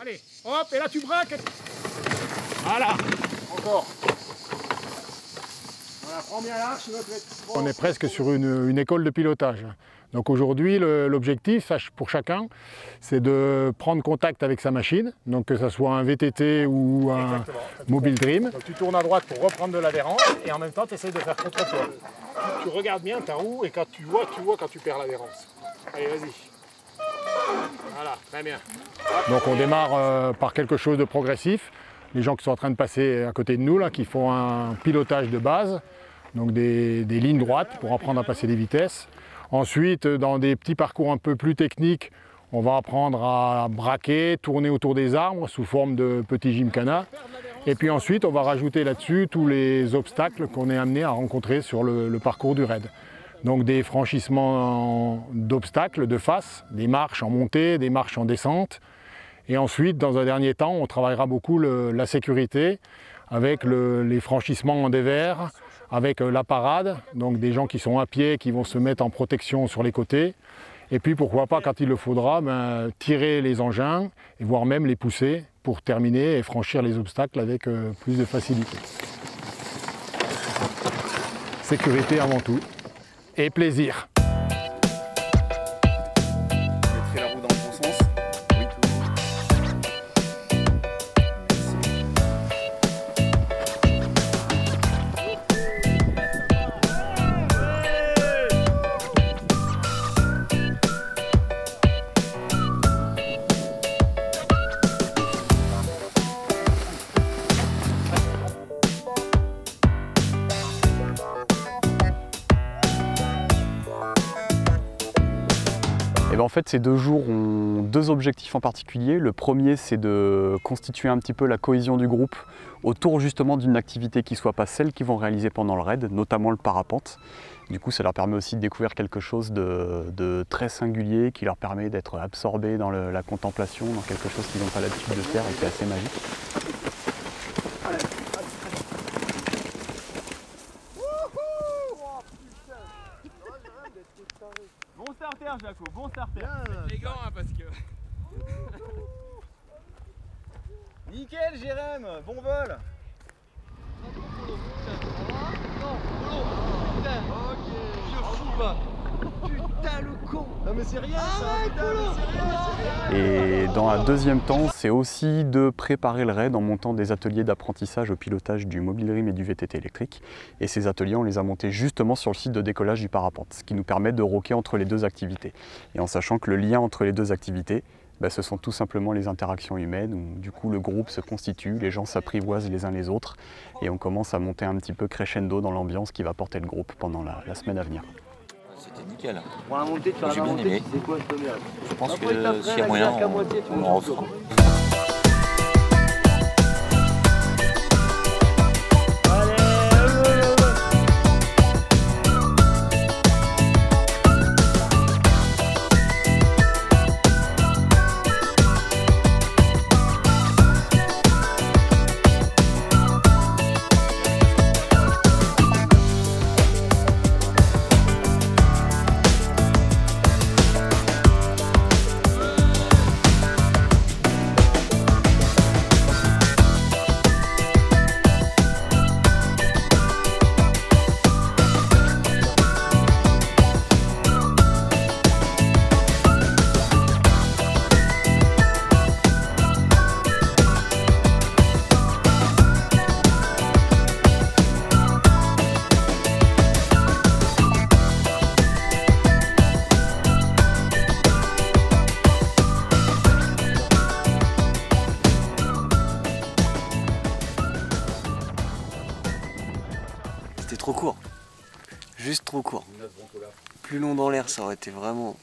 Allez, hop, et là tu braques. Voilà, encore. Voilà, prends bien l'arche. On est presque sur une école de pilotage. Donc aujourd'hui, l'objectif pour chacun, c'est de prendre contact avec sa machine, donc que ce soit un VTT ou un Mobile Dream. Donc tu tournes à droite pour reprendre de l'adhérence et en même temps tu essaies de faire contre-poids. Tu regardes bien ta roue et quand tu vois quand tu perds l'adhérence. Allez, vas-y. Voilà, très bien. Donc on démarre par quelque chose de progressif. Les gens qui sont en train de passer à côté de nous, là, qui font un pilotage de base, donc des lignes droites pour apprendre à passer des vitesses. Ensuite, dans des petits parcours un peu plus techniques, on va apprendre à braquer, tourner autour des arbres sous forme de petits gymkhana. Et puis ensuite, on va rajouter là-dessus tous les obstacles qu'on est amené à rencontrer sur le parcours du raid. Donc des franchissements d'obstacles de face, des marches en montée, des marches en descente. Et ensuite, dans un dernier temps, on travaillera beaucoup la sécurité avec les franchissements en dévers, avec la parade, donc des gens qui sont à pied, qui vont se mettre en protection sur les côtés. Et puis pourquoi pas, quand il le faudra, tirer les engins et voire même les pousser pour terminer et franchir les obstacles avec plus de facilité. Sécurité avant tout et plaisir. Et bien en fait, ces 2 jours ont 2 objectifs en particulier. Le premier, c'est de constituer un petit peu la cohésion du groupe autour justement d'une activité qui ne soit pas celle qu'ils vont réaliser pendant le raid, notamment le parapente. Du coup, ça leur permet aussi de découvrir quelque chose de très singulier, qui leur permet d'être absorbés dans la contemplation, dans quelque chose qu'ils n'ont pas l'habitude de faire et qui est assez magique. Bon starter, Jaco, bon starter. Les gants, hein, parce que... Nickel, Jérém, bon vol. Non, putain. Ok. Je fous pas. Putain, le con. Non mais c'est rien ça, putain, mais c'est rien. Et dans un deuxième temps, c'est aussi de préparer le raid en montant des ateliers d'apprentissage au pilotage du Mobile Dream et du VTT électrique. Et ces ateliers, on les a montés justement sur le site de décollage du parapente, ce qui nous permet de roquer entre les 2 activités. Et en sachant que le lien entre les 2 activités, ce sont tout simplement les interactions humaines où du coup le groupe se constitue, les gens s'apprivoisent les uns les autres et on commence à monter un petit peu crescendo dans l'ambiance qui va porter le groupe pendant la semaine à venir. C'était nickel. Pour la montée, tu vas J'ai bien aimé. c'est quoi cette merde? Je pense que s'il y a moyen, on en refera. C'était trop court, juste trop court. Plus long dans l'air, ça aurait été vraiment